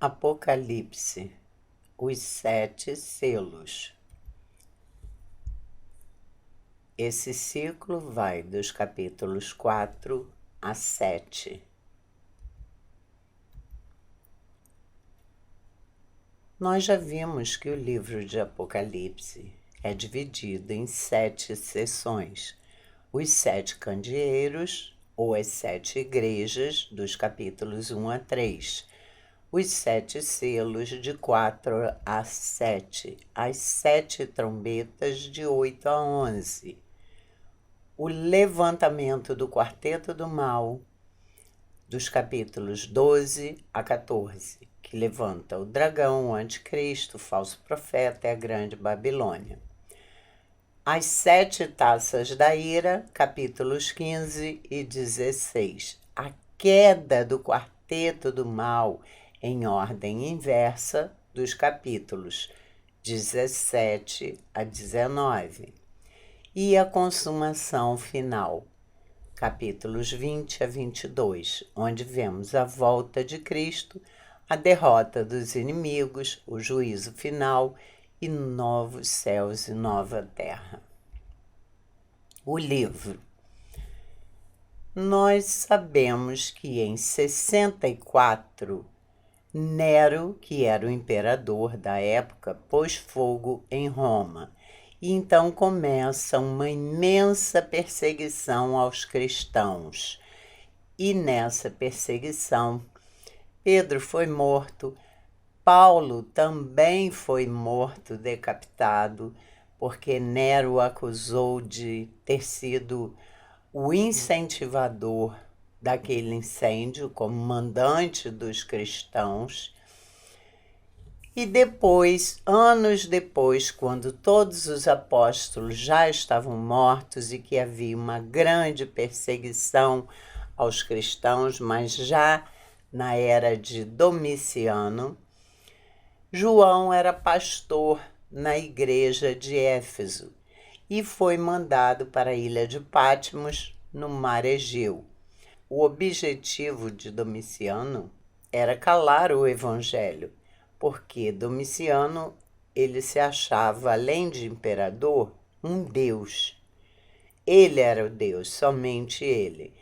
Apocalipse, os 7 selos. Esse ciclo vai dos capítulos 4 a 7. Nós já vimos que o livro de Apocalipse é dividido em 7 seções. Os 7 candeeiros, ou as 7 igrejas, dos capítulos 1 a 3. Os 7 selos, de 4 a 7. As 7 trombetas, de 8 a 11. O levantamento do quarteto do mal, dos capítulos 12 a 14, que levanta o dragão, o anticristo, o falso profeta e a grande Babilônia. As 7 taças da ira, capítulos 15 e 16. A queda do quarteto do mal, em ordem inversa, dos capítulos 17 a 19. E a consumação final, capítulos 20 a 22, onde vemos a volta de Cristo, a derrota dos inimigos, o juízo final e novos céus e nova terra. O livro. Nós sabemos que em 64, Nero, que era o imperador da época, pôs fogo em Roma. E então começa uma imensa perseguição aos cristãos. E nessa perseguição, Pedro foi morto, Paulo também foi morto, decapitado, porque Nero o acusou de ter sido o incentivador daquele incêndio, como mandante dos cristãos. E depois, anos depois, quando todos os apóstolos já estavam mortos e que havia uma grande perseguição aos cristãos, mas já na era de Domiciano, João era pastor na igreja de Éfeso e foi mandado para a ilha de Patmos, no mar Egeu. O objetivo de Domiciano era calar o evangelho, porque Domiciano, ele se achava, além de imperador, um deus. Ele era o Deus, somente ele.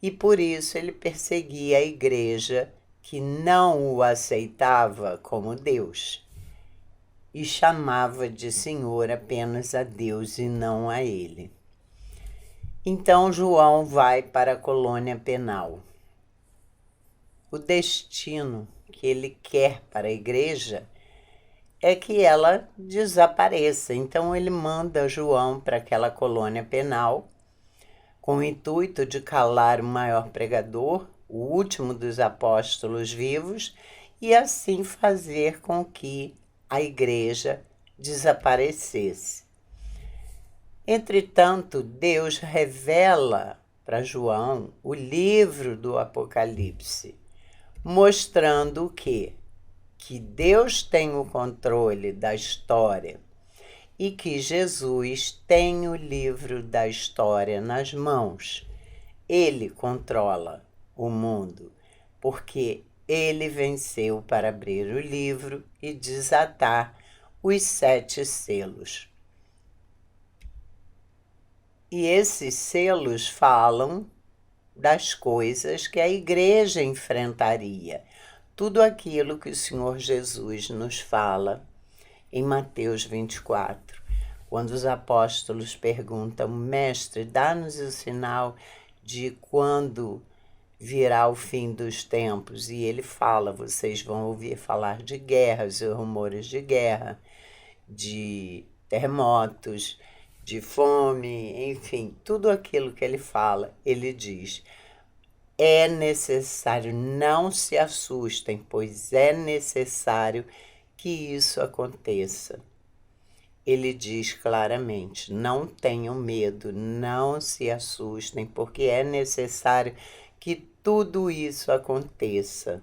E por isso ele perseguia a igreja que não o aceitava como Deus e chamava de Senhor apenas a Deus e não a ele. Então João vai para a colônia penal. O destino que ele quer para a igreja é que ela desapareça. Então ele manda João para aquela colônia penal com o intuito de calar o maior pregador, o último dos apóstolos vivos, e assim fazer com que a igreja desaparecesse. Entretanto, Deus revela para João o livro do Apocalipse, mostrando o quê? Que Deus tem o controle da história e que Jesus tem o livro da história nas mãos. Ele controla o mundo, porque ele venceu para abrir o livro e desatar os 7 selos. E esses selos falam das coisas que a igreja enfrentaria. Tudo aquilo que o Senhor Jesus nos fala em Mateus 24, quando os apóstolos perguntam: Mestre, dá-nos o sinal de quando virá o fim dos tempos. E ele fala: vocês vão ouvir falar de guerras e rumores de guerra, de terremotos, de fome, enfim, tudo aquilo que ele fala, ele diz: é necessário, não se assustem, pois é necessário que isso aconteça. Ele diz claramente: não tenham medo, não se assustem, porque é necessário que tudo isso aconteça.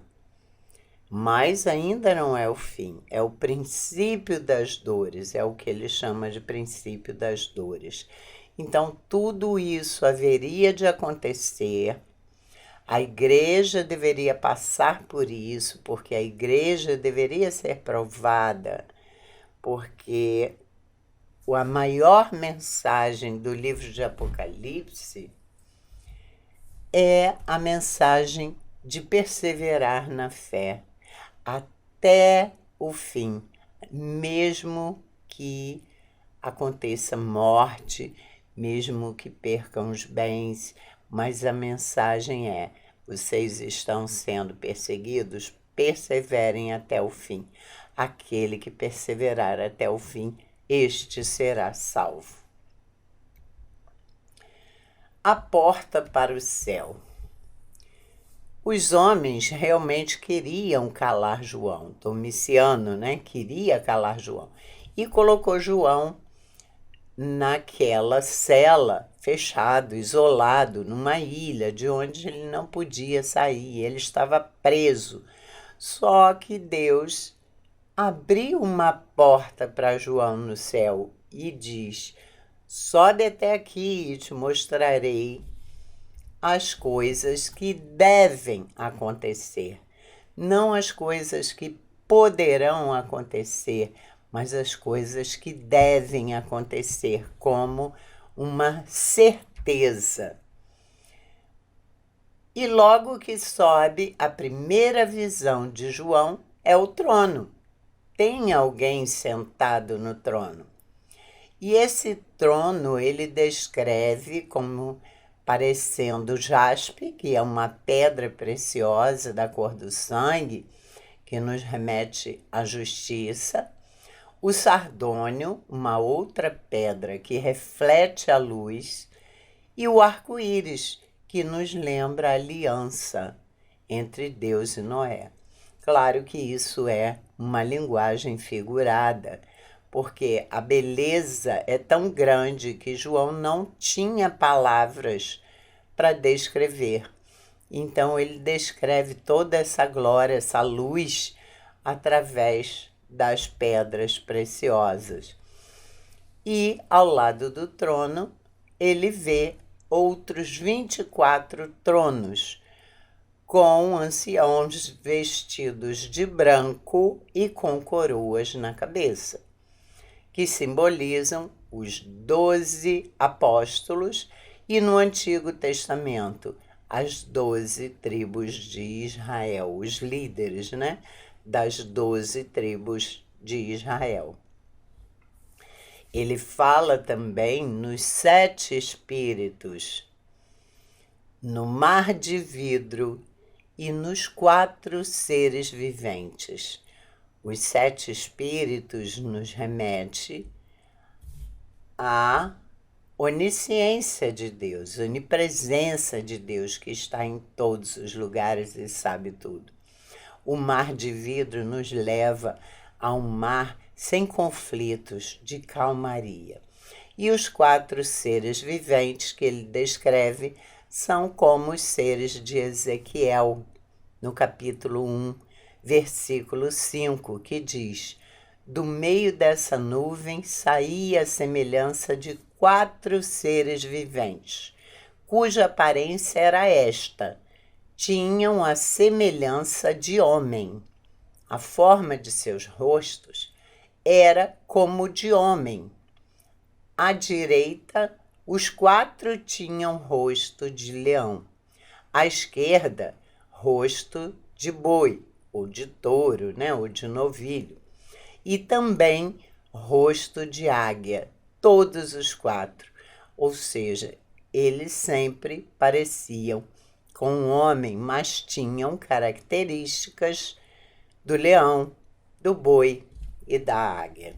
Mas ainda não é o fim, é o princípio das dores, é o que ele chama de princípio das dores. Então, tudo isso haveria de acontecer A igreja deveria passar por isso, porque a igreja deveria ser provada, porque a maior mensagem do livro de Apocalipse é a mensagem de perseverar na fé até o fim, mesmo que aconteça morte, mesmo que percam os bens, mas a mensagem é: vocês estão sendo perseguidos, perseverem até o fim. Aquele que perseverar até o fim, este será salvo. A porta para o céu. Os homens realmente queriam calar João. Domiciano, queria calar João. E colocou João naquela cela, fechado, isolado, numa ilha de onde ele não podia sair. Ele estava preso. Só que Deus abriu uma porta para João no céu e diz: sobe até aqui e te mostrarei as coisas que devem acontecer, não as coisas que poderão acontecer, mas as coisas que devem acontecer, como uma certeza. E logo que sobe, a primeira visão de João é o trono. Tem alguém sentado no trono. E esse trono ele descreve como parecendo jaspe, que é uma pedra preciosa da cor do sangue, que nos remete à justiça. O sardônio, uma outra pedra que reflete a luz. E o arco-íris, que nos lembra a aliança entre Deus e Noé. Claro que isso é uma linguagem figurada, porque a beleza é tão grande que João não tinha palavras para descrever. Então ele descreve toda essa glória, essa luz, através das pedras preciosas. E ao lado do trono, ele vê outros 24 tronos, com anciãos vestidos de branco e com coroas na cabeça, que simbolizam os 12 apóstolos e, no Antigo Testamento, as 12 tribos de Israel, os líderes, das 12 tribos de Israel. Ele fala também nos 7 espíritos, no mar de vidro e nos 4 seres viventes. Os 7 espíritos nos remete à onisciência de Deus, onipresença de Deus, que está em todos os lugares e sabe tudo. O mar de vidro nos leva a um mar sem conflitos, de calmaria. E os 4 seres viventes que ele descreve são como os seres de Ezequiel, no capítulo 1, versículo 5, que diz: do meio dessa nuvem saía a semelhança de 4 seres viventes, cuja aparência era esta: tinham a semelhança de homem. A forma de seus rostos era como de homem. À direita, os 4 tinham rosto de leão. À esquerda, rosto de boi, ou de touro, ou de novilho. E também rosto de águia, todos os 4. Ou seja, eles sempre pareciam com um homem, mas tinham características do leão, do boi e da águia.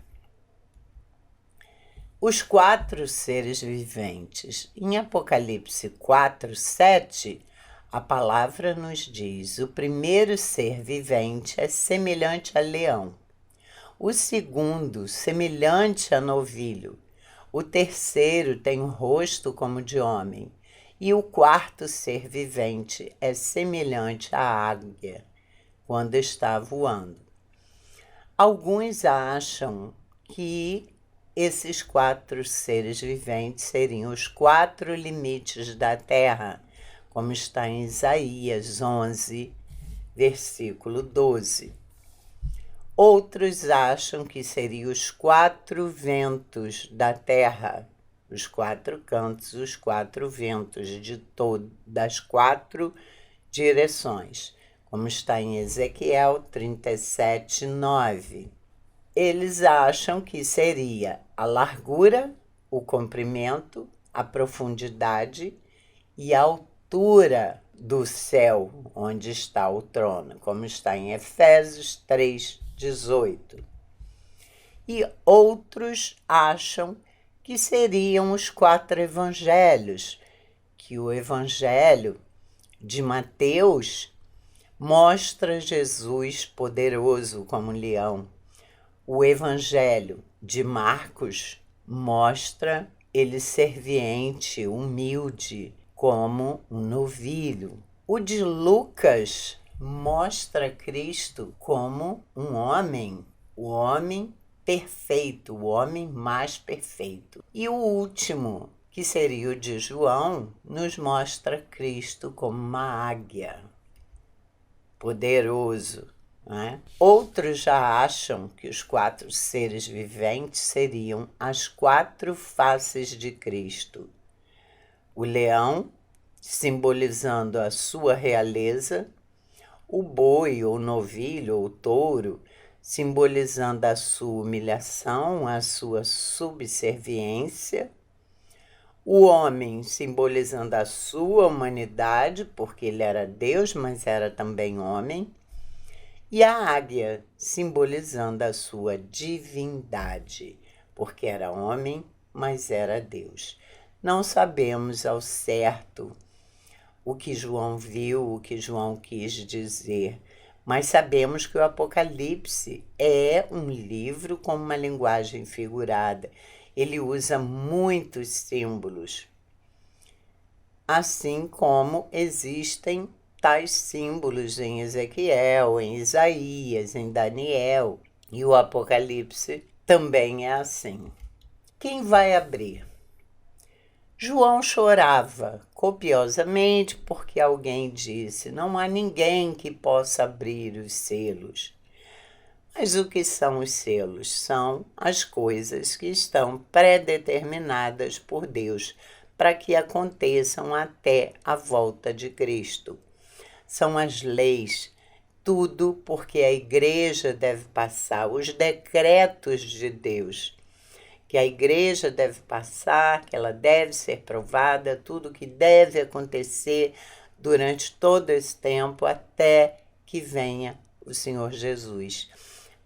Os 4 seres viventes. Em Apocalipse 4, 7, a palavra nos diz: o primeiro ser vivente é semelhante a leão, o segundo semelhante a novilho, o terceiro tem um rosto como de homem, e o 4º ser vivente é semelhante à águia quando está voando. Alguns acham que esses 4 seres viventes seriam os 4 limites da Terra, como está em Isaías 11, versículo 12. Outros acham que seriam os 4 ventos da terra, os 4 cantos, os 4 ventos das 4 direções, como está em Ezequiel 37, 9. Eles acham que seria a largura, o comprimento, a profundidade e a altura do céu onde está o trono, como está em Efésios 3, 18. E outros acham que seriam os 4 evangelhos, que o evangelho de Mateus mostra Jesus poderoso como um leão. O evangelho de Marcos mostra ele serviente, humilde, como um novilho. O de Lucas mostra Cristo como um homem, o homem perfeito, o homem mais perfeito. E o último, que seria o de João, nos mostra Cristo como uma águia, poderoso. Né? Outros já acham que os 4 seres viventes seriam as 4 faces de Cristo. O leão, simbolizando a sua realeza, o boi, ou novilho, ou touro, simbolizando a sua humilhação, a sua subserviência, o homem, simbolizando a sua humanidade, porque ele era Deus, mas era também homem, e a águia, simbolizando a sua divindade, porque era homem, mas era Deus. Não sabemos ao certo o que João viu, o que João quis dizer, mas sabemos que o Apocalipse é um livro com uma linguagem figurada. Ele usa muitos símbolos, assim como existem tais símbolos em Ezequiel, em Isaías, em Daniel, e o Apocalipse também é assim. Quem vai abrir? João chorava copiosamente porque alguém disse: não há ninguém que possa abrir os selos. Mas o que são os selos? São as coisas que estão predeterminadas por Deus para que aconteçam até a volta de Cristo. São as leis, tudo porque a igreja deve passar, os decretos de Deus, que a igreja deve passar, que ela deve ser provada, tudo que deve acontecer durante todo esse tempo até que venha o Senhor Jesus.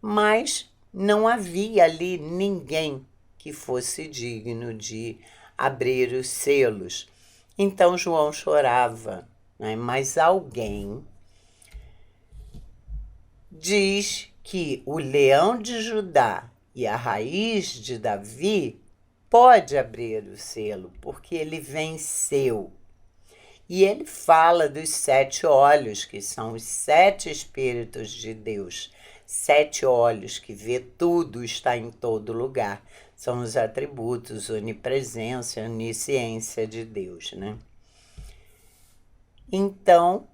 Mas não havia ali ninguém que fosse digno de abrir os selos. Então João chorava, né? Mas alguém diz que o leão de Judá e a raiz de Davi pode abrir o selo, porque ele venceu. E ele fala dos 7 olhos, que são os 7 Espíritos de Deus. 7 olhos que vê tudo, está em todo lugar. São os atributos, onipresença, onisciência de Deus, né? Então,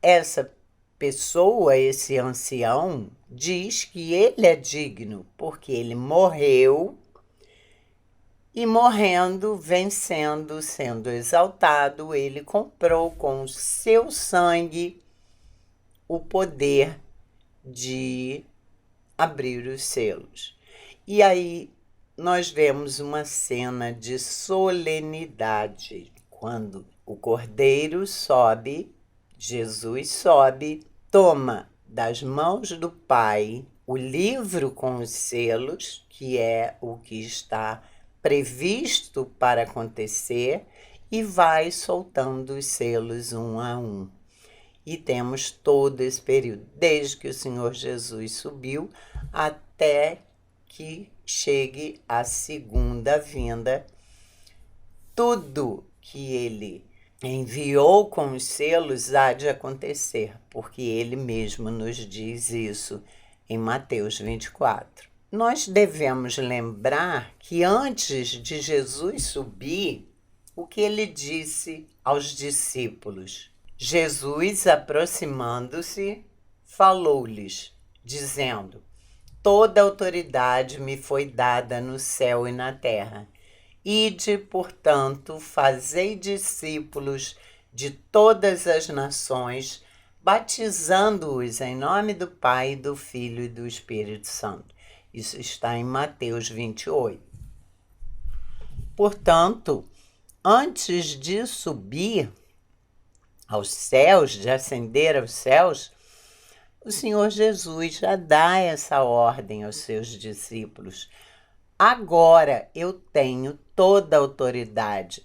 essa pessoa, esse ancião, diz que ele é digno, porque ele morreu e morrendo, vencendo, sendo exaltado, ele comprou com o seu sangue o poder de abrir os selos. E aí nós vemos uma cena de solenidade, quando o Cordeiro sobe, Jesus sobe, toma das mãos do Pai o livro com os selos, que é o que está previsto para acontecer, e vai soltando os selos um a um. E temos todo esse período, desde que o Senhor Jesus subiu até que chegue a segunda vinda. Tudo que ele enviou com os selos há de acontecer, porque ele mesmo nos diz isso em Mateus 24. Nós devemos lembrar que antes de Jesus subir, o que ele disse aos discípulos. Jesus, aproximando-se, falou-lhes, dizendo: Toda autoridade me foi dada no céu e na terra. Ide, portanto, fazei discípulos de todas as nações, batizando-os em nome do Pai, do Filho e do Espírito Santo. Isso está em Mateus 28. Portanto, antes de subir aos céus, de ascender aos céus, o Senhor Jesus já dá essa ordem aos seus discípulos. Agora eu tenho toda a autoridade.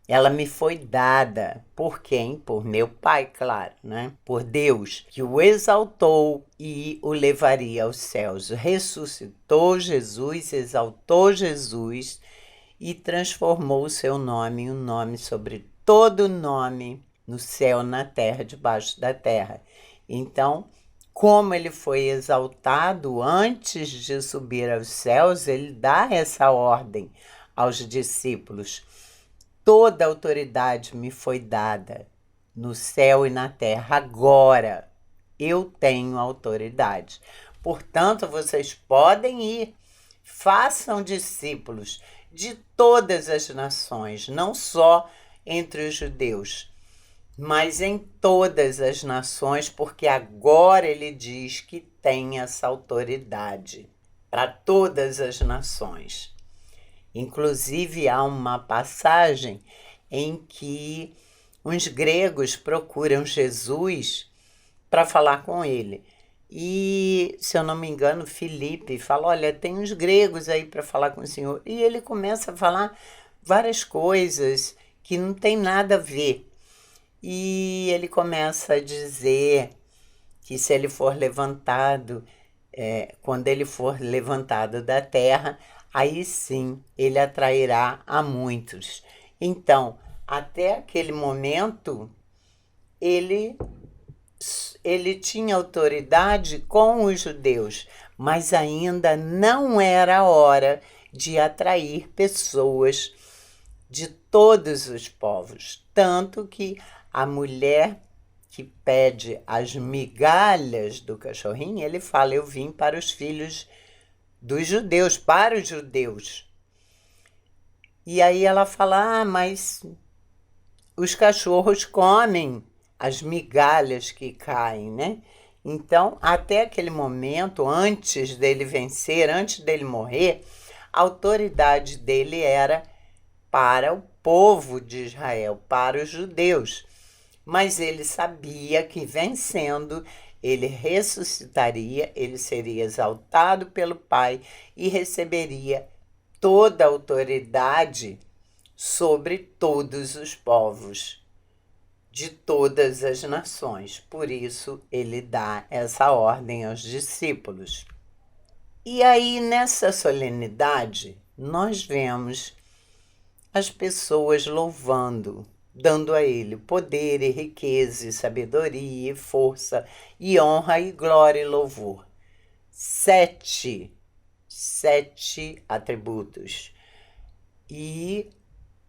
Ela me foi dada por quem? Por meu Pai, claro, né? Por Deus, que o exaltou e o levaria aos céus. Ressuscitou Jesus, exaltou Jesus e transformou o seu nome em um nome sobre todo nome, no céu, na terra, debaixo da terra. Então, como ele foi exaltado antes de subir aos céus, ele dá essa ordem aos discípulos. Toda autoridade me foi dada no céu e na terra. Agora eu tenho autoridade. Portanto, vocês podem ir, façam discípulos de todas as nações, não só entre os judeus, mas em todas as nações, porque agora ele diz que tem essa autoridade para todas as nações. Inclusive, há uma passagem em que uns gregos procuram Jesus para falar com ele. E, se eu não me engano, Filipe fala, olha, tem uns gregos aí para falar com o Senhor. E ele começa a falar várias coisas que não tem nada a ver. E ele começa a dizer que se ele for levantado, quando ele for levantado da terra, aí sim ele atrairá a muitos. Então, até aquele momento, ele tinha autoridade com os judeus, mas ainda não era hora de atrair pessoas de todos os povos. Tanto que a mulher que pede as migalhas do cachorrinho, ele fala, eu vim para os filhos dos judeus, para os judeus. E aí ela fala, mas os cachorros comem as migalhas que caem, né? Então, até aquele momento, antes dele vencer, antes dele morrer, a autoridade dele era para o povo de Israel, para os judeus. Mas ele sabia que vencendo, ele ressuscitaria, ele seria exaltado pelo Pai e receberia toda a autoridade sobre todos os povos, de todas as nações. Por isso, ele dá essa ordem aos discípulos. E aí, nessa solenidade, nós vemos as pessoas louvando, dando a ele poder e riqueza e sabedoria e força e honra e glória e louvor. Sete atributos. E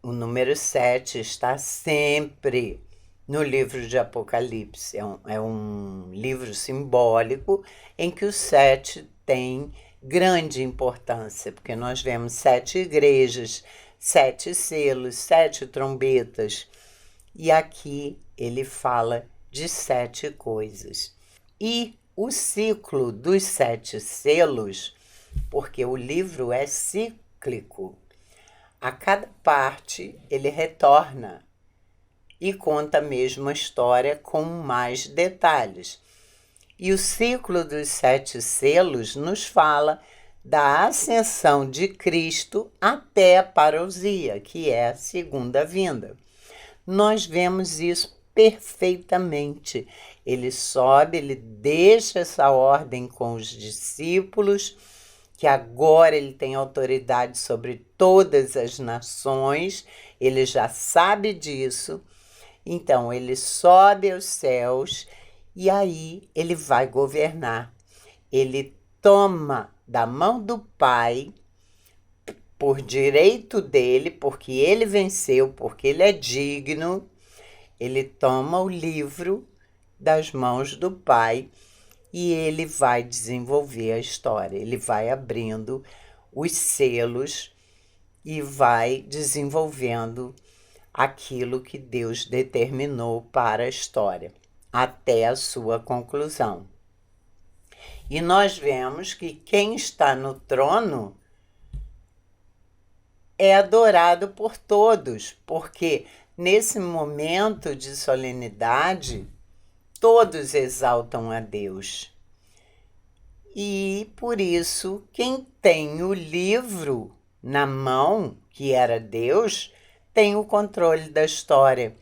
o número 7 está sempre no livro de Apocalipse. É um livro simbólico em que o 7 tem grande importância, porque nós vemos 7 igrejas, 7 selos, 7 trombetas. E aqui ele fala de 7 coisas. E o ciclo dos 7 selos, porque o livro é cíclico, a cada parte ele retorna e conta a mesma história com mais detalhes. E o ciclo dos 7 selos nos fala da ascensão de Cristo até a parousia, que é a segunda vinda. Nós vemos isso perfeitamente. Ele sobe, ele deixa essa ordem com os discípulos, que agora ele tem autoridade sobre todas as nações, ele já sabe disso. Então, ele sobe aos céus e aí ele vai governar. Ele toma da mão do Pai por direito dele, porque ele venceu, porque ele é digno, ele toma o livro das mãos do Pai e ele vai desenvolver a história. Ele vai abrindo os selos e vai desenvolvendo aquilo que Deus determinou para a história, até a sua conclusão. E nós vemos que quem está no trono é adorado por todos, porque nesse momento de solenidade, todos exaltam a Deus. E por isso, quem tem o livro na mão, que era Deus, tem o controle da história.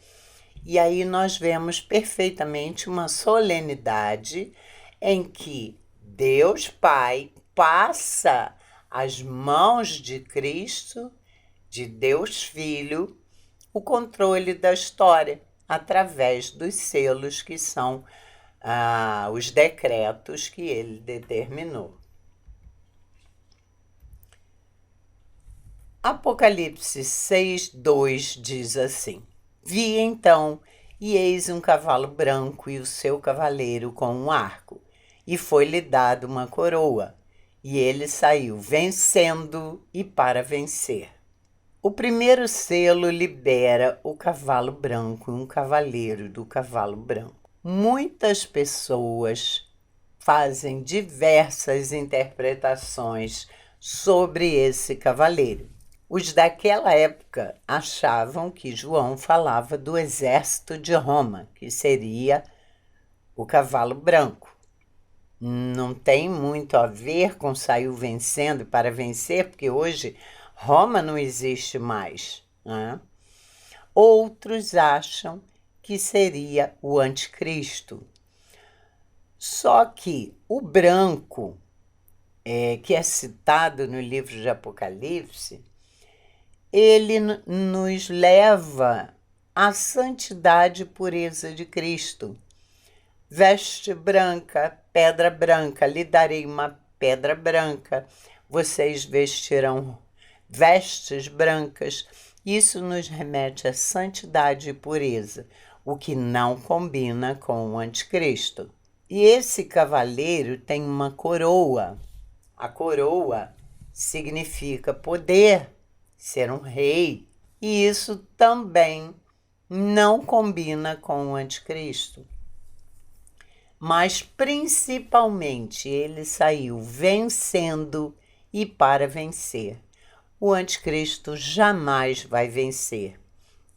E aí nós vemos perfeitamente uma solenidade em que Deus Pai passa às mãos de Cristo, de Deus Filho, o controle da história através dos selos que são os decretos que ele determinou. Apocalipse 6:2 diz assim: Vi então, e eis um cavalo branco e o seu cavaleiro com um arco, e foi-lhe dado uma coroa, e ele saiu vencendo e para vencer. O primeiro selo libera o cavalo branco e um cavaleiro do cavalo branco. Muitas pessoas fazem diversas interpretações sobre esse cavaleiro. Os daquela época achavam que João falava do exército de Roma, que seria o cavalo branco. Não tem muito a ver com saiu vencendo e para vencer, porque hoje Roma não existe mais, né? Outros acham que seria o anticristo. Só que o branco, que é citado no livro de Apocalipse, ele nos leva à santidade e pureza de Cristo. Veste branca, pedra branca, lhe darei uma pedra branca, vocês vestirão vestes brancas. Isso nos remete à santidade e pureza, o que não combina com o anticristo. E esse cavaleiro tem uma coroa. A coroa significa poder, ser um rei. E isso também não combina com o anticristo. Mas principalmente ele saiu vencendo e para vencer. O anticristo jamais vai vencer,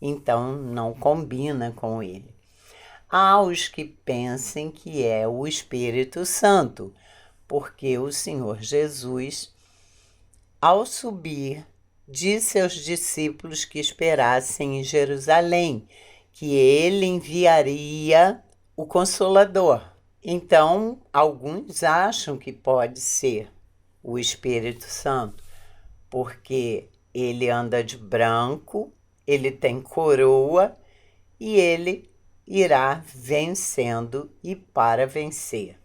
então não combina com ele. Há os que pensem que é o Espírito Santo, porque o Senhor Jesus, ao subir, disse aos discípulos que esperassem em Jerusalém, que ele enviaria o Consolador. Então, alguns acham que pode ser o Espírito Santo, porque ele anda de branco, ele tem coroa e ele irá vencendo e para vencer.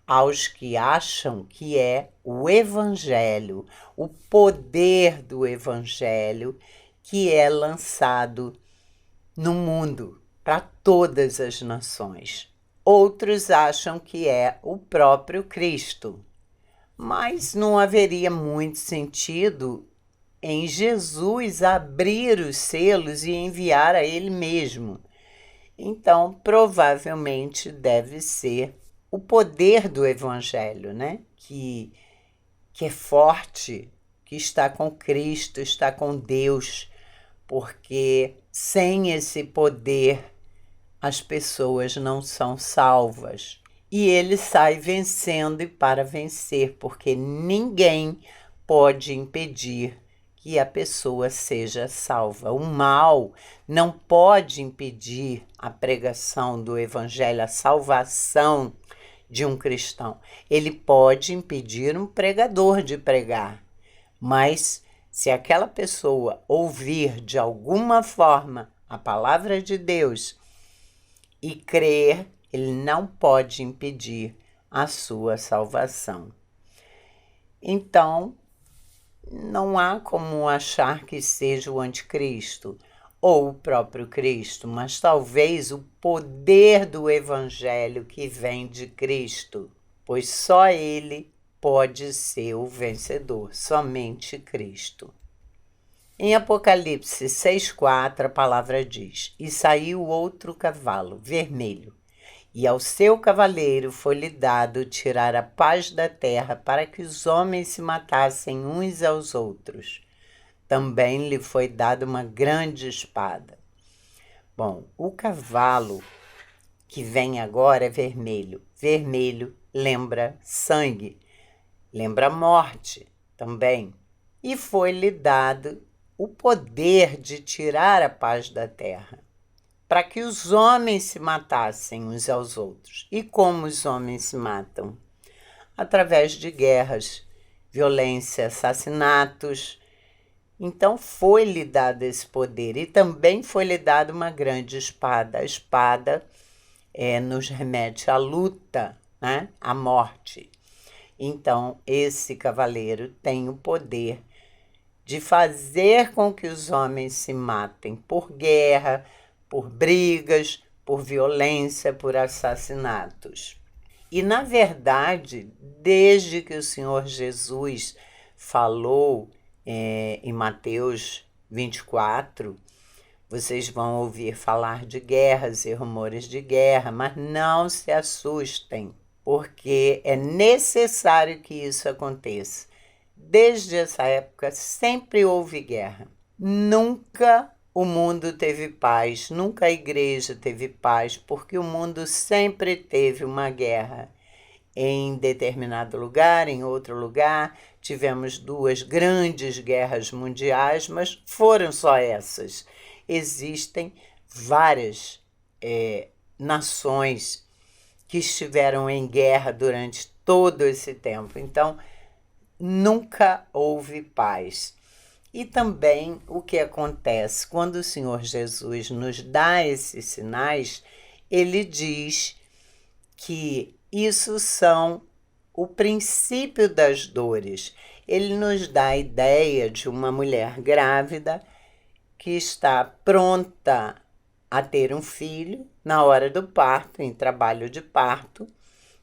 Aos que acham que é o Evangelho, o poder do Evangelho que é lançado no mundo para todas as nações. Outros acham que é o próprio Cristo, mas não haveria muito sentido em Jesus abrir os selos e enviar a ele mesmo. Então, provavelmente deve ser o poder do Evangelho, né? Que é forte, que está com Cristo, está com Deus, porque sem esse poder as pessoas não são salvas. E ele sai vencendo e para vencer, porque ninguém pode impedir que a pessoa seja salva. O mal não pode impedir a pregação do Evangelho, a salvação de um cristão. Ele pode impedir um pregador de pregar, mas se aquela pessoa ouvir de alguma forma a palavra de Deus e crer, ele não pode impedir a sua salvação. Então, não há como achar que seja o anticristo ou o próprio Cristo, mas talvez o poder do evangelho que vem de Cristo, pois só ele pode ser o vencedor, somente Cristo. Em Apocalipse 6,4 a palavra diz: E saiu outro cavalo, vermelho, e ao seu cavaleiro foi-lhe dado tirar a paz da terra para que os homens se matassem uns aos outros. Também lhe foi dada uma grande espada. Bom, o cavalo que vem agora é vermelho. Vermelho lembra sangue, lembra morte também. E foi-lhe dado o poder de tirar a paz da terra, para que os homens se matassem uns aos outros. E como os homens se matam? Através de guerras, violência, assassinatos. Então foi-lhe dado esse poder e também foi-lhe dada uma grande espada. A espada nos remete à luta, né? À morte. Então esse cavaleiro tem o poder de fazer com que os homens se matem por guerra, por brigas, por violência, por assassinatos. E, na verdade, desde que o Senhor Jesus falou em Mateus 24, vocês vão ouvir falar de guerras e rumores de guerra, mas não se assustem, porque é necessário que isso aconteça. Desde essa época sempre houve guerra. Nunca o mundo teve paz, nunca a igreja teve paz, porque o mundo sempre teve uma guerra. Em determinado lugar, em outro lugar, tivemos 2 grandes guerras mundiais, mas foram só essas. Existem várias nações que estiveram em guerra durante todo esse tempo. Então, nunca houve paz. E também o que acontece quando o Senhor Jesus nos dá esses sinais, ele diz que isso são o princípio das dores. Ele nos dá a ideia de uma mulher grávida que está pronta a ter um filho na hora do parto, em trabalho de parto,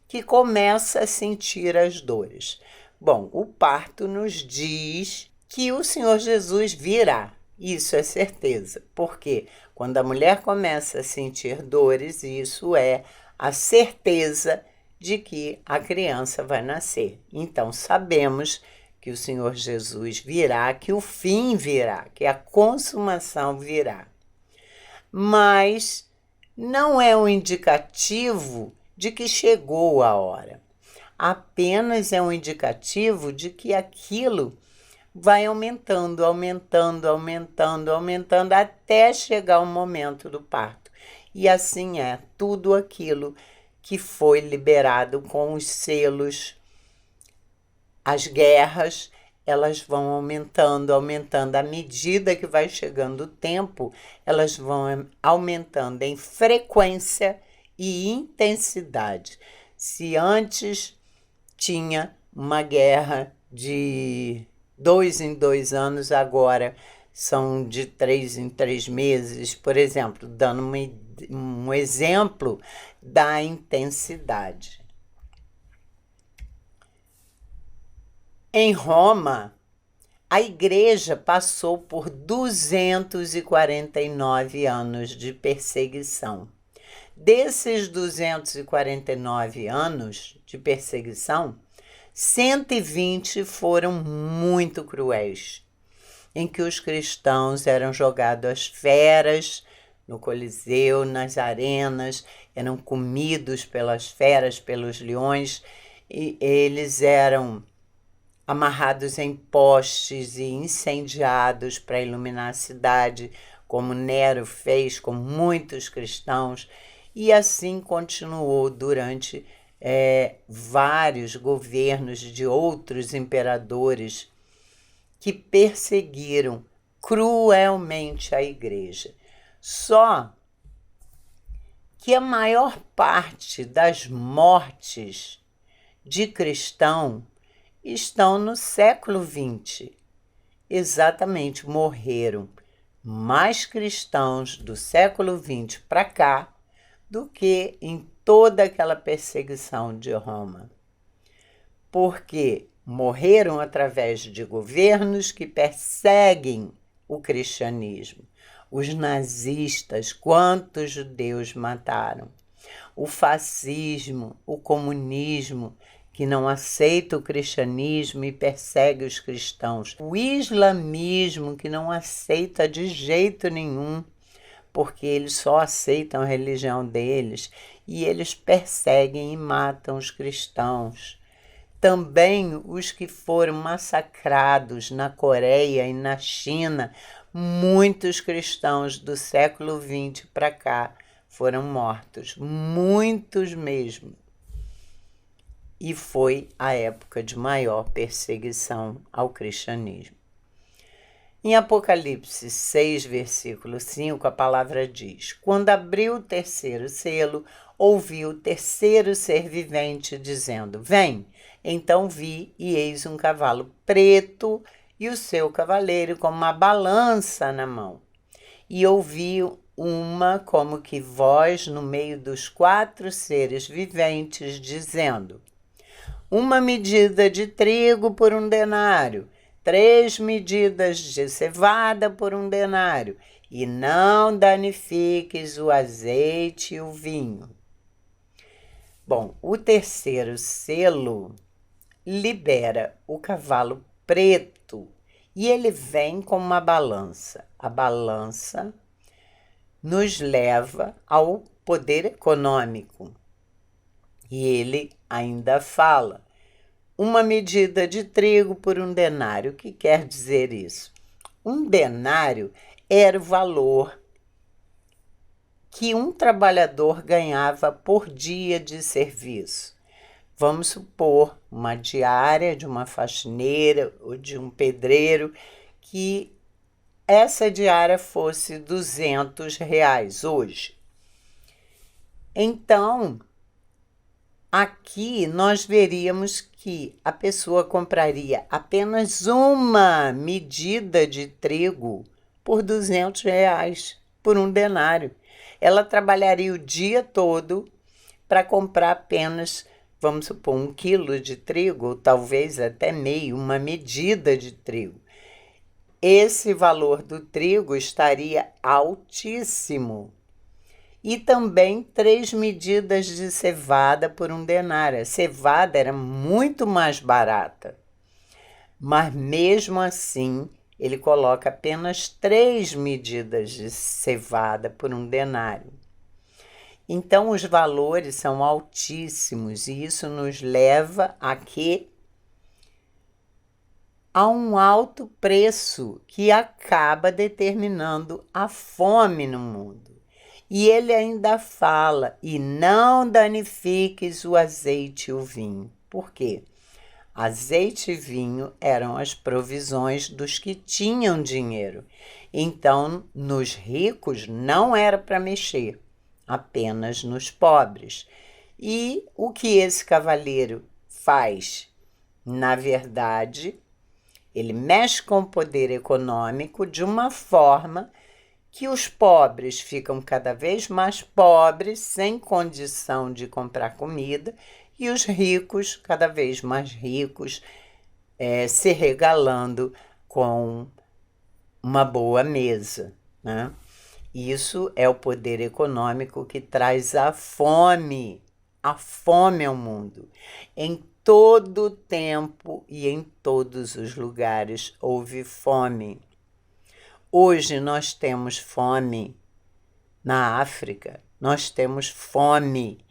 que começa a sentir as dores. Bom, o parto nos diz que o Senhor Jesus virá. Isso é certeza, porque quando a mulher começa a sentir dores, isso é a certeza de que a criança vai nascer. Então, sabemos que o Senhor Jesus virá, que o fim virá, que a consumação virá. Mas não é um indicativo de que chegou a hora. Apenas é um indicativo de que aquilo vai aumentando, aumentando, aumentando, aumentando, até chegar o momento do parto. E assim é tudo aquilo que foi liberado com os selos. As guerras, elas vão aumentando, aumentando. À medida que vai chegando o tempo, elas vão aumentando em frequência e intensidade. Se antes tinha uma guerra de 2 em 2 anos, agora são de 3 em 3 meses, por exemplo, dando um exemplo da intensidade. Em Roma, a igreja passou por 249 anos de perseguição. Desses 249 anos de perseguição, 120 foram muito cruéis, em que os cristãos eram jogados às feras, no Coliseu, nas arenas, eram comidos pelas feras, pelos leões, e eles eram amarrados em postes e incendiados para iluminar a cidade, como Nero fez com muitos cristãos, e assim continuou durante vários governos de outros imperadores que perseguiram cruelmente a igreja. Só que a maior parte das mortes de cristão estão no século XX. exatamente morreram mais cristãos do século XX para cá do que em toda aquela perseguição de Roma. Porque morreram através de governos que perseguem o cristianismo. Os nazistas, quantos judeus mataram? O fascismo, o comunismo, que não aceita o cristianismo e persegue os cristãos. O islamismo, que não aceita de jeito nenhum, porque eles só aceitam a religião deles e eles perseguem e matam os cristãos. Também os que foram massacrados na Coreia e na China, muitos cristãos do século XX para cá foram mortos, muitos mesmo. E foi a época de maior perseguição ao cristianismo. Em Apocalipse 6, versículo 5, a palavra diz: Quando abriu o terceiro selo, ouvi o terceiro ser vivente dizendo: Vem! Então vi, e eis um cavalo preto, e o seu cavaleiro com uma balança na mão. E ouvi uma como que voz no meio dos 4 seres viventes, dizendo: Uma medida de trigo por 1 denário, 3 medidas de cevada por 1 denário, e não danifiques o azeite e o vinho. Bom, o terceiro selo libera o cavalo preto e ele vem com uma balança. A balança nos leva ao poder econômico. E ele ainda fala: uma medida de trigo por 1 denário. O que quer dizer isso? 1 denário era o valor que um trabalhador ganhava por dia de serviço. Vamos supor uma diária de uma faxineira ou de um pedreiro, que essa diária fosse R$200 hoje. Então, aqui nós veríamos que a pessoa compraria apenas uma medida de trigo por R$200, por 1 denário. Ela trabalharia o dia todo para comprar apenas, vamos supor, 1 quilo de trigo, ou talvez até meio, uma medida de trigo. Esse valor do trigo estaria altíssimo. E também 3 medidas de cevada por 1 denário. A cevada era muito mais barata. Mas mesmo assim, ele coloca apenas 3 medidas de cevada por 1 denário. Então, os valores são altíssimos e isso nos leva a quê? A um alto preço que acaba determinando a fome no mundo. E ele ainda fala: e não danifiques o azeite e o vinho. Por quê? Azeite e vinho eram as provisões dos que tinham dinheiro. Então, nos ricos não era para mexer, apenas nos pobres. E o que esse cavaleiro faz? Na verdade, ele mexe com o poder econômico de uma forma que os pobres ficam cada vez mais pobres, sem condição de comprar comida, e os ricos cada vez mais ricos, se regalando com uma boa mesa, né? Isso é o poder econômico que traz a fome ao mundo. Em todo tempo e em todos os lugares houve fome. Hoje nós temos fome na África, nós temos fome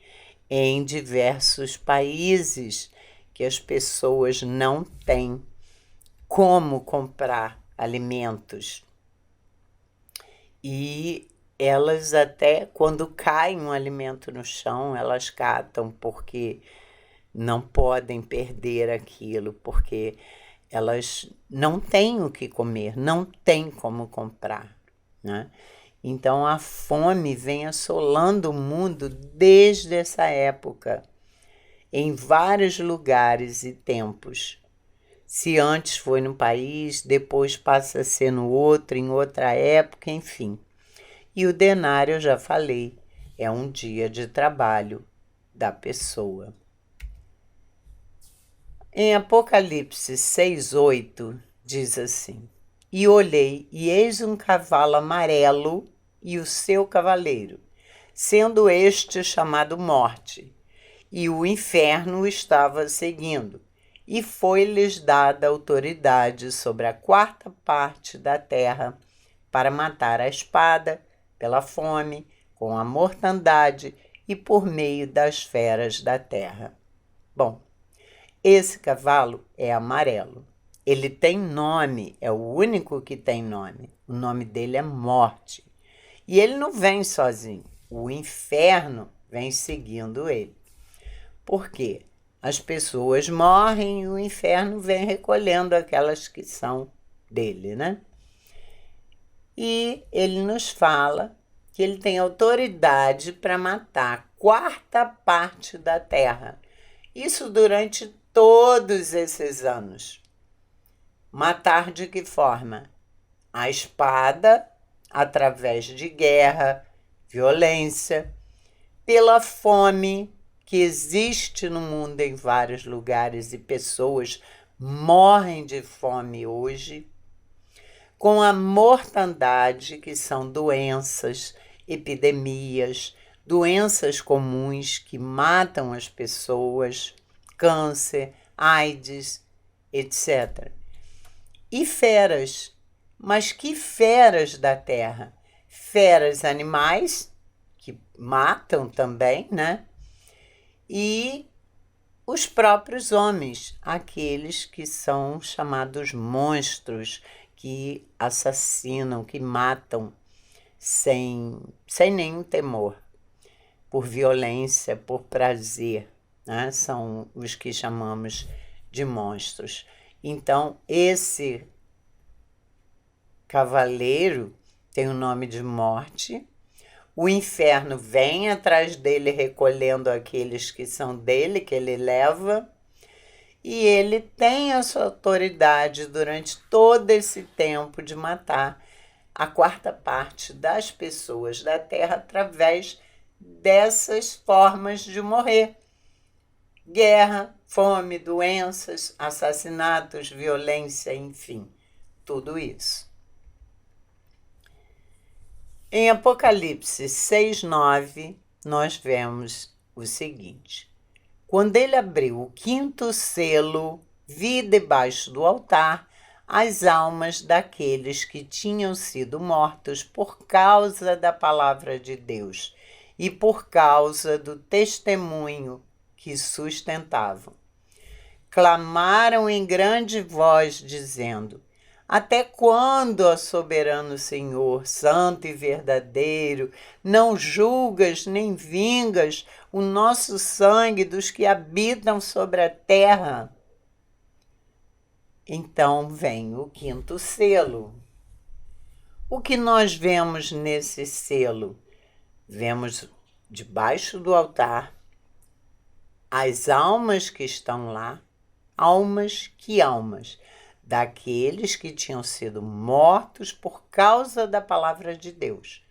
em diversos países que as pessoas não têm como comprar alimentos. E elas até, quando cai um alimento no chão, elas catam porque não podem perder aquilo, porque elas não têm o que comer, não têm como comprar, né? Então, a fome vem assolando o mundo desde essa época, em vários lugares e tempos. Se antes foi no país, depois passa a ser no outro, em outra época, enfim. E o denário, eu já falei, é um dia de trabalho da pessoa. Em Apocalipse 6:8, diz assim: E olhei, e eis um cavalo amarelo e o seu cavaleiro, sendo este chamado Morte, e o inferno o estava seguindo, e foi-lhes dada autoridade sobre a quarta parte da terra, para matar a espada, pela fome, com a mortandade e por meio das feras da terra. Bom, esse cavalo é amarelo. Ele tem nome, é o único que tem nome. O nome dele é Morte. E ele não vem sozinho. O inferno vem seguindo ele. Por quê? As pessoas morrem e o inferno vem recolhendo aquelas que são dele, né? E ele nos fala que ele tem autoridade para matar a quarta parte da terra. Isso durante todos esses anos. Matar de que forma? A espada, através de guerra, violência, pela fome que existe no mundo em vários lugares e pessoas morrem de fome hoje, com a mortandade, que são doenças, epidemias, doenças comuns que matam as pessoas, câncer, AIDS, etc. E feras. Mas que feras da terra? Feras animais, que matam também, né? E os próprios homens, aqueles que são chamados monstros, que assassinam, que matam sem nenhum temor, por violência, por prazer, né? São os que chamamos de monstros. Então, esse cavaleiro tem o nome de Morte. O inferno vem atrás dele recolhendo aqueles que são dele, que ele leva. E ele tem a sua autoridade durante todo esse tempo de matar a quarta parte das pessoas da Terra através dessas formas de morrer. Guerra, fome, doenças, assassinatos, violência, enfim, tudo isso. Em Apocalipse 6:9, nós vemos o seguinte: Quando ele abriu o quinto selo, vi debaixo do altar as almas daqueles que tinham sido mortos por causa da palavra de Deus e por causa do testemunho que sustentavam. Clamaram em grande voz, dizendo: Até quando, ó soberano Senhor, santo e verdadeiro, não julgas nem vingas o nosso sangue dos que habitam sobre a terra? Então vem o quinto selo. O que nós vemos nesse selo? Vemos debaixo do altar as almas que estão lá, almas, daqueles que tinham sido mortos por causa da palavra de Deus.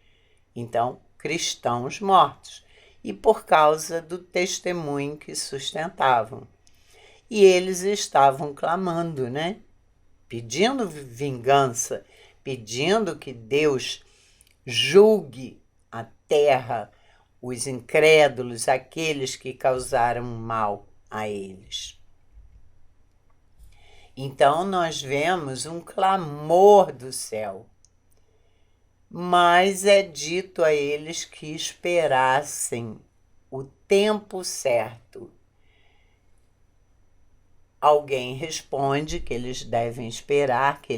Então, cristãos mortos, e por causa do testemunho que sustentavam. E eles estavam clamando, né? Pedindo vingança, pedindo que Deus julgue a terra, os incrédulos, aqueles que causaram mal a eles. Então nós vemos um clamor do céu, mas é dito a eles que esperassem o tempo certo. Alguém responde que eles devem esperar que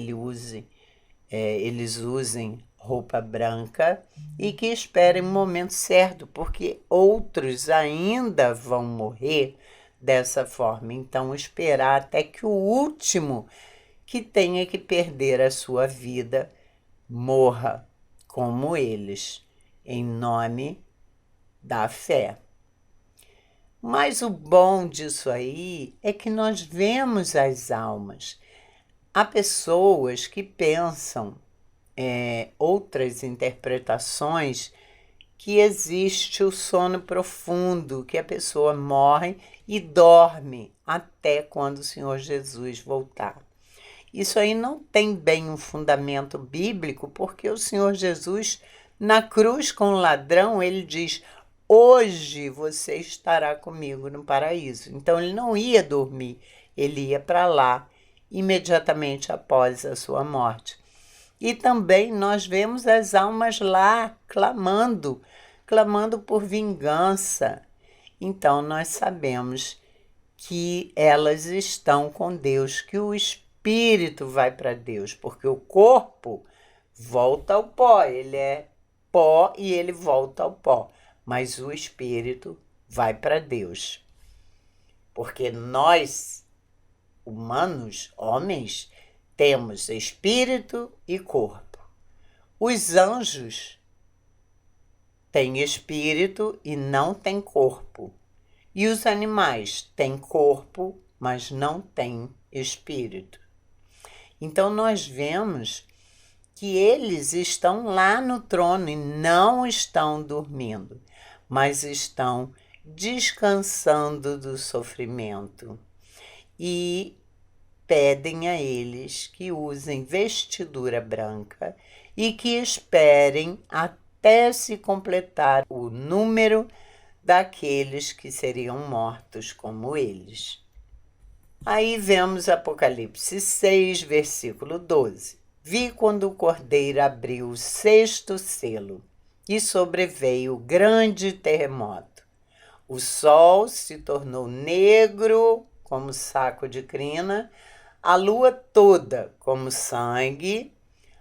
eles usem roupa branca e que esperem o momento certo, porque outros ainda vão morrer dessa forma. Então, esperar até que o último que tenha que perder a sua vida morra como eles, em nome da fé. Mas o bom disso aí é que nós vemos as almas. Há pessoas que pensam outras interpretações, que existe o sono profundo, que a pessoa morre e dorme até quando o Senhor Jesus voltar. Isso aí não tem bem um fundamento bíblico, porque o Senhor Jesus, na cruz com o ladrão, ele diz: hoje você estará comigo no paraíso. Então ele não ia dormir, ele ia para lá imediatamente após a sua morte. E também nós vemos as almas lá clamando por vingança. Então nós sabemos que elas estão com Deus, que o espírito vai para Deus, porque o corpo volta ao pó, ele é pó e ele volta ao pó, mas o espírito vai para Deus. Porque nós, humanos, homens, temos espírito e corpo. Os anjos têm espírito e não têm corpo. E os animais têm corpo, mas não têm espírito. Então nós vemos que eles estão lá no trono e não estão dormindo, mas estão descansando do sofrimento. E pedem a eles que usem vestidura branca e que esperem até se completar o número daqueles que seriam mortos como eles. Aí vemos Apocalipse 6, versículo 12. Vi quando o cordeiro abriu o sexto selo e sobreveio grande terremoto. O sol se tornou negro como saco de crina, a lua toda como sangue,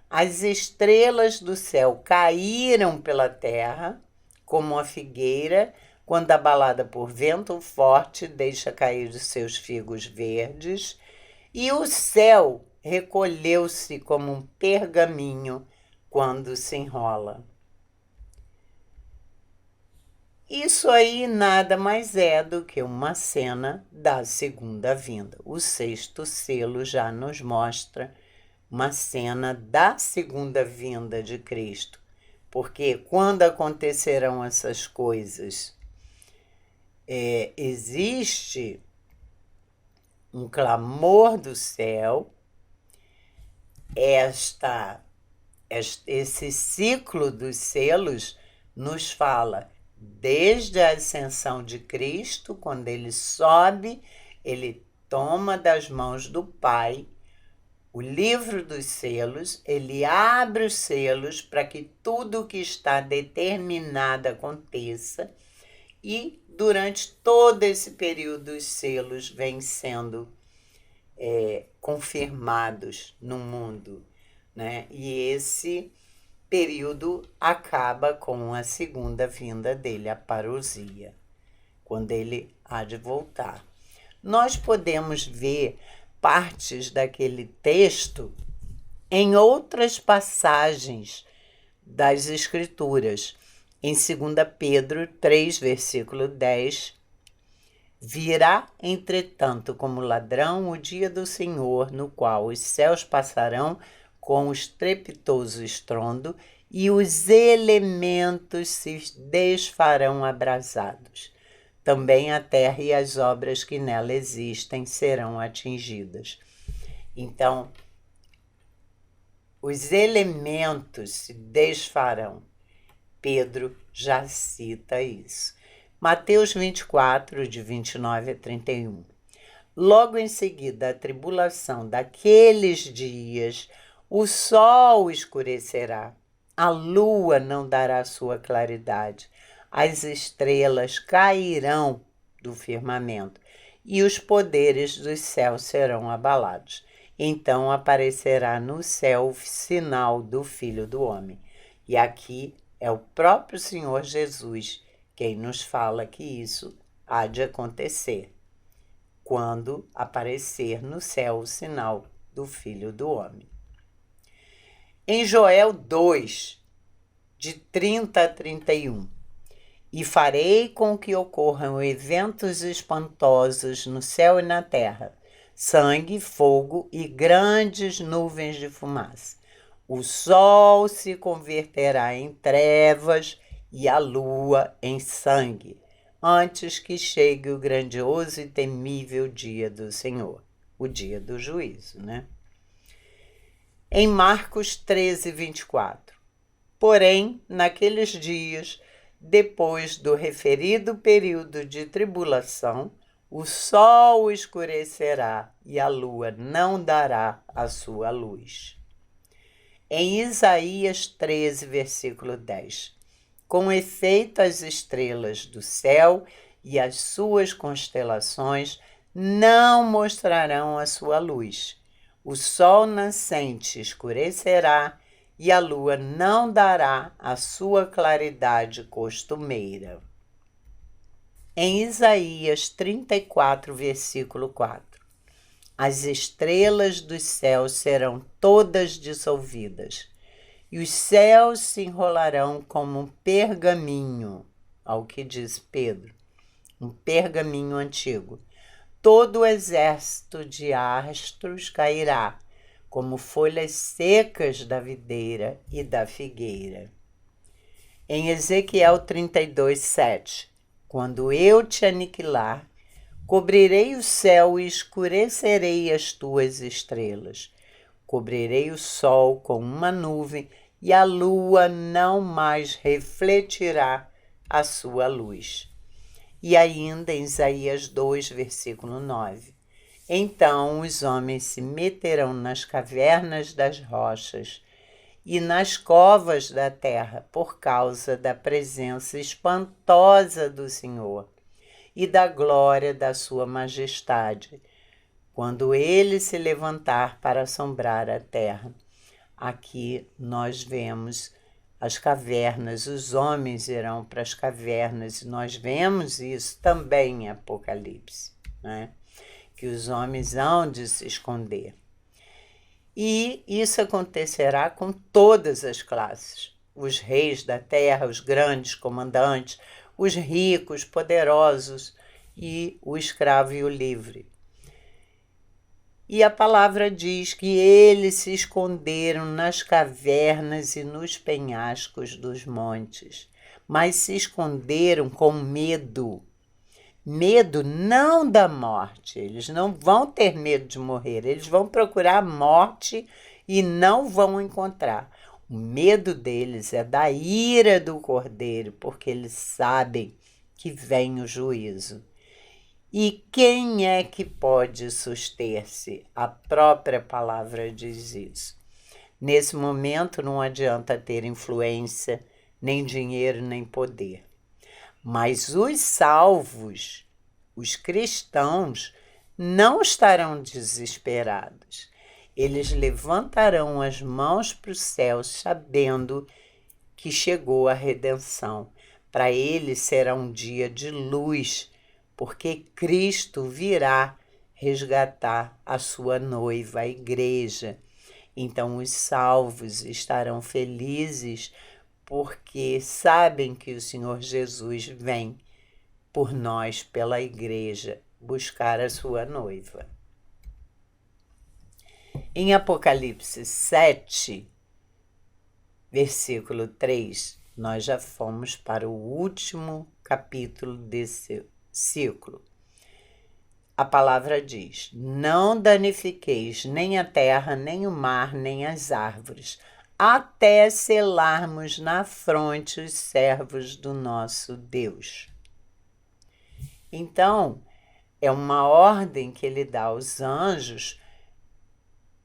as estrelas do céu caíram pela terra como a figueira quando abalada por vento forte deixa cair os seus figos verdes, e o céu recolheu-se como um pergaminho quando se enrola. Isso aí nada mais é do que uma cena da segunda vinda. O sexto selo já nos mostra uma cena da segunda vinda de Cristo. Porque quando acontecerão essas coisas, existe um clamor do céu, esse ciclo dos selos nos fala desde a ascensão de Cristo, quando ele sobe, ele toma das mãos do Pai o livro dos selos, ele abre os selos para que tudo o que está determinado aconteça, e durante todo esse período os selos vêm sendo confirmados no mundo, né? E esse período acaba com a segunda vinda dele, a parousia, quando ele há de voltar. Nós podemos ver partes daquele texto em outras passagens das Escrituras. Em 2 Pedro 3, versículo 10, virá, entretanto, como ladrão o dia do Senhor, no qual os céus passarão com estrepitoso estrondo e os elementos se desfarão abrasados. Também a terra e as obras que nela existem serão atingidas. Então, os elementos se desfarão. Pedro já cita isso. Mateus 24, de 29 a 31. Logo em seguida, a tribulação daqueles dias, o sol escurecerá, a lua não dará sua claridade, as estrelas cairão do firmamento e os poderes dos céus serão abalados. Então aparecerá no céu o sinal do Filho do Homem. E aqui é o próprio Senhor Jesus quem nos fala que isso há de acontecer, quando aparecer no céu o sinal do Filho do Homem. Em Joel 2, de 30 a 31. E farei com que ocorram eventos espantosos no céu e na terra, sangue, fogo e grandes nuvens de fumaça. O sol se converterá em trevas e a lua em sangue, antes que chegue o grandioso e temível dia do Senhor, o dia do juízo, né? Em Marcos 13, 24. Porém, naqueles dias, depois do referido período de tribulação, o sol escurecerá e a lua não dará a sua luz. Em Isaías 13, versículo 10. Com efeito, as estrelas do céu e as suas constelações não mostrarão a sua luz. O sol nascente escurecerá e a lua não dará a sua claridade costumeira. Em Isaías 34, versículo 4. As estrelas dos céus serão todas dissolvidas, e os céus se enrolarão como um pergaminho, ao que diz Pedro, um pergaminho antigo. Todo o exército de astros cairá, como folhas secas da videira e da figueira. Em Ezequiel 32, 7. Quando eu te aniquilar, cobrirei o céu e escurecerei as tuas estrelas. Cobrirei o sol com uma nuvem e a lua não mais refletirá a sua luz. E ainda em Isaías 2, versículo 9. Então os homens se meterão nas cavernas das rochas e nas covas da terra por causa da presença espantosa do Senhor e da glória da sua majestade, quando ele se levantar para assombrar a terra. Aqui nós vemos as cavernas, os homens irão para as cavernas, e nós vemos isso também em Apocalipse, né? Que os homens hão de se esconder. E isso acontecerá com todas as classes, os reis da terra, os grandes comandantes, os ricos, poderosos e o escravo e o livre. E a palavra diz que eles se esconderam nas cavernas e nos penhascos dos montes, mas se esconderam com medo. Medo não da morte, eles não vão ter medo de morrer, eles vão procurar a morte e não vão encontrar. O medo deles é da ira do Cordeiro, porque eles sabem que vem o juízo. E quem é que pode suster-se? A própria palavra diz isso. Nesse momento não adianta ter influência, nem dinheiro, nem poder. Mas os salvos, os cristãos, não estarão desesperados. Eles levantarão as mãos para o céu, sabendo que chegou a redenção. Para eles será um dia de luz, porque Cristo virá resgatar a sua noiva, a igreja. Então os salvos estarão felizes, porque sabem que o Senhor Jesus vem por nós, pela igreja, buscar a sua noiva. Em Apocalipse 7, versículo 3, nós já fomos para o último capítulo desse ciclo. A palavra diz: não danifiqueis nem a terra, nem o mar, nem as árvores, até selarmos na fronte os servos do nosso Deus. Então, é uma ordem que ele dá aos anjos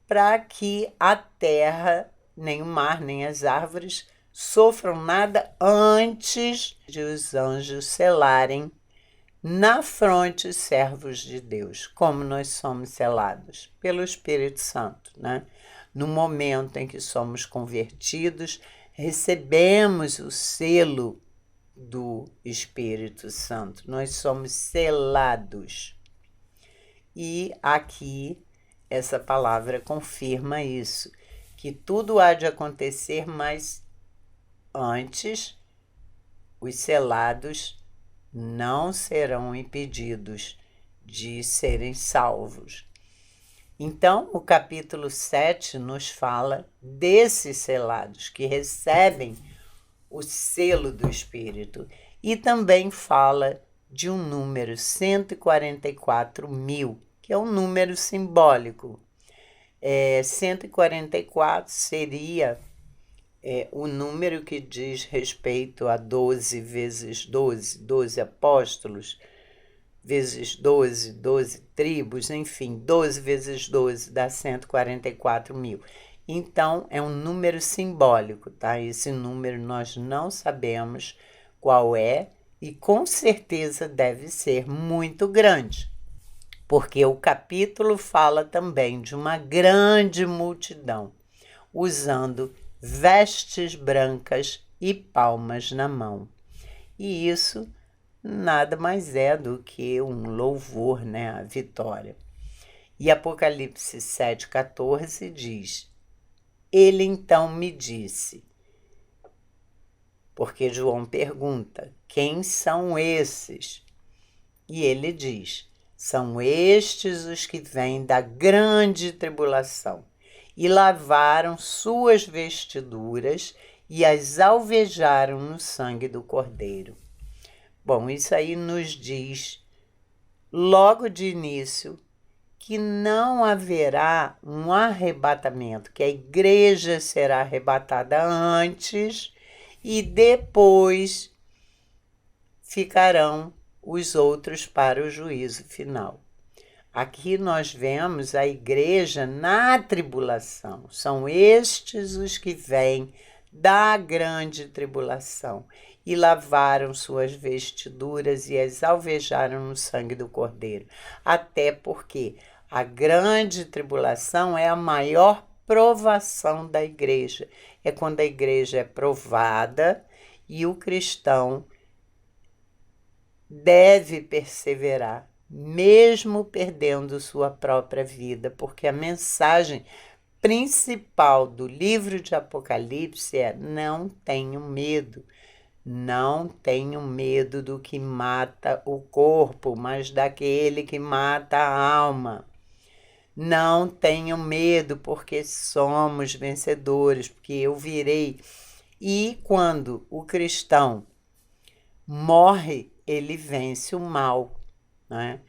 para que a terra, nem o mar, nem as árvores sofram nada antes de os anjos selarem na fronte os servos de Deus. Como nós somos selados? Pelo Espírito Santo, né? No momento em que somos convertidos, recebemos o selo do Espírito Santo. Nós somos selados. E aqui essa palavra confirma isso, que tudo há de acontecer, mas antes os selados não serão impedidos de serem salvos. Então, o capítulo 7 nos fala desses selados que recebem o selo do Espírito e também fala de um número 144 mil, que é um número simbólico. 144 seria o número que diz respeito a 12 vezes 12, 12 apóstolos, vezes 12, 12 tribos, enfim, 12 vezes 12 dá 144 mil. Então, é um número simbólico, tá? Esse número nós não sabemos qual é e com certeza deve ser muito grande, porque o capítulo fala também de uma grande multidão, usando vestes brancas e palmas na mão. E isso nada mais é do que um louvor, né, à vitória. E Apocalipse 7,14 diz: Ele então me disse, porque João pergunta, quem são esses? E ele diz, são estes os que vêm da grande tribulação, e lavaram suas vestiduras e as alvejaram no sangue do Cordeiro. Bom, isso aí nos diz, logo de início, que não haverá um arrebatamento, que a igreja será arrebatada antes e depois ficarão os outros para o juízo final. Aqui nós vemos a igreja na tribulação. São estes os que vêm da grande tribulação e lavaram suas vestiduras e as alvejaram no sangue do Cordeiro. Até porque a grande tribulação é a maior provação da igreja. É quando a igreja é provada e o cristão deve perseverar, mesmo perdendo sua própria vida, porque a mensagem principal do livro de Apocalipse é: não tenham medo. Não tenham medo do que mata o corpo, mas daquele que mata a alma. Não tenham medo, porque somos vencedores, porque eu virei. E quando o cristão morre, ele vence o mal, né?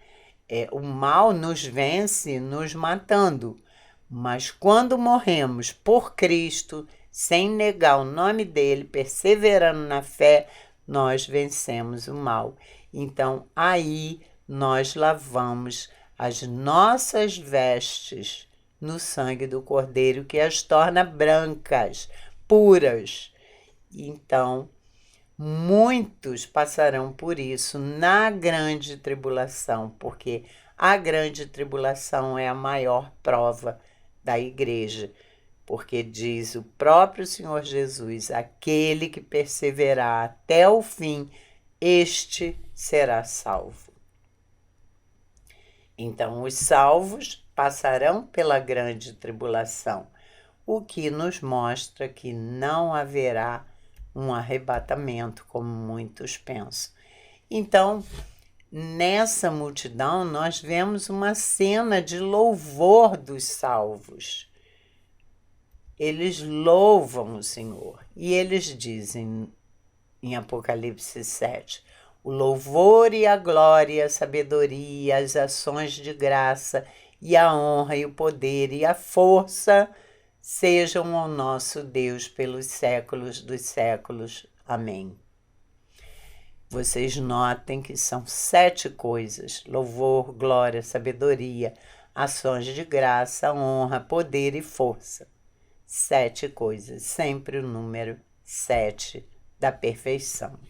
O mal nos vence nos matando, mas quando morremos por Cristo, sem negar o nome dele, perseverando na fé, nós vencemos o mal. Então, aí nós lavamos as nossas vestes no sangue do Cordeiro, que as torna brancas, puras. Então, muitos passarão por isso na grande tribulação, porque a grande tribulação é a maior prova da igreja. Porque diz o próprio Senhor Jesus, aquele que perseverar até o fim, este será salvo. Então, os salvos passarão pela grande tribulação, o que nos mostra que não haverá um arrebatamento, como muitos pensam. Então, nessa multidão, nós vemos uma cena de louvor dos salvos. Eles louvam o Senhor e eles dizem em Apocalipse 7, o louvor e a glória, a sabedoria, as ações de graça e a honra e o poder e a força sejam ao nosso Deus pelos séculos dos séculos. Amém. Vocês notem que são 7 coisas: louvor, glória, sabedoria, ações de graça, honra, poder e força. 7 coisas, sempre o número 7 da perfeição.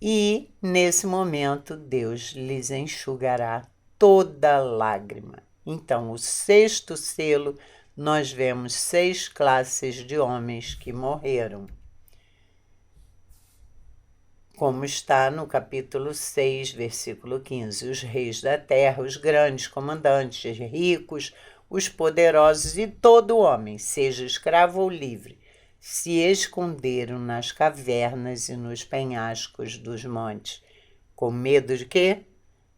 E, nesse momento, Deus lhes enxugará toda lágrima. Então, o 6º selo, nós vemos 6 classes de homens que morreram. Como está no capítulo 6, versículo 15, os reis da terra, os grandes comandantes, ricos, os poderosos e todo homem, seja escravo ou livre, se esconderam nas cavernas e nos penhascos dos montes. Com medo de quê?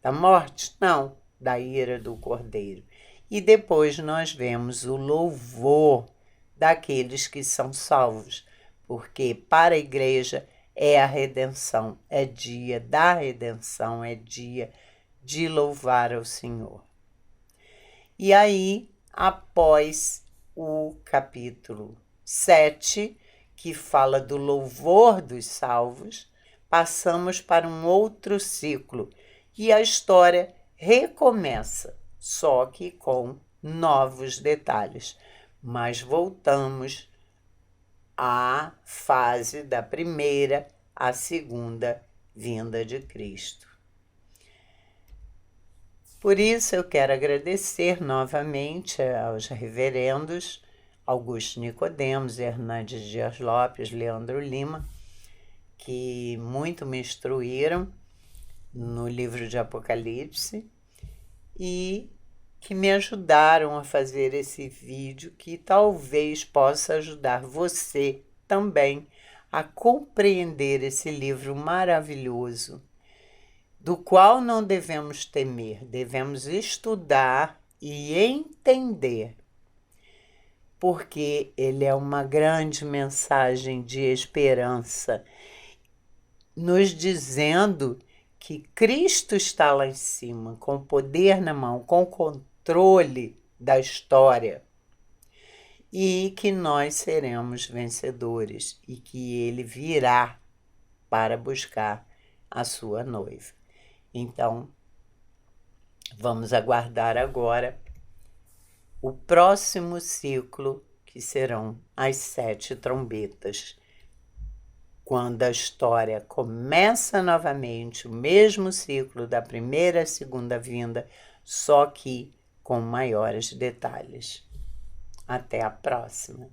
Da morte? Não, da ira do Cordeiro. E depois nós vemos o louvor daqueles que são salvos, porque para a igreja é a redenção, é dia da redenção, é dia de louvar ao Senhor. E aí, após o capítulo 7, que fala do louvor dos salvos, passamos para um outro ciclo e a história recomeça, só que com novos detalhes. Mas voltamos à fase da primeira à segunda vinda de Cristo. Por isso eu quero agradecer novamente aos reverendos Augusto Nicodemos, Hernandes Dias Lopes, Leandro Lima, que muito me instruíram no livro de Apocalipse e que me ajudaram a fazer esse vídeo que talvez possa ajudar você também a compreender esse livro maravilhoso, do qual não devemos temer, devemos estudar e entender, porque ele é uma grande mensagem de esperança, nos dizendo que Cristo está lá em cima, com o poder na mão, com o controle da história, e que nós seremos vencedores e que ele virá para buscar a sua noiva. Então, vamos aguardar agora o próximo ciclo, que serão as 7 trombetas, quando a história começa novamente, o mesmo ciclo da primeira e segunda vinda, só que com maiores detalhes. Até a próxima!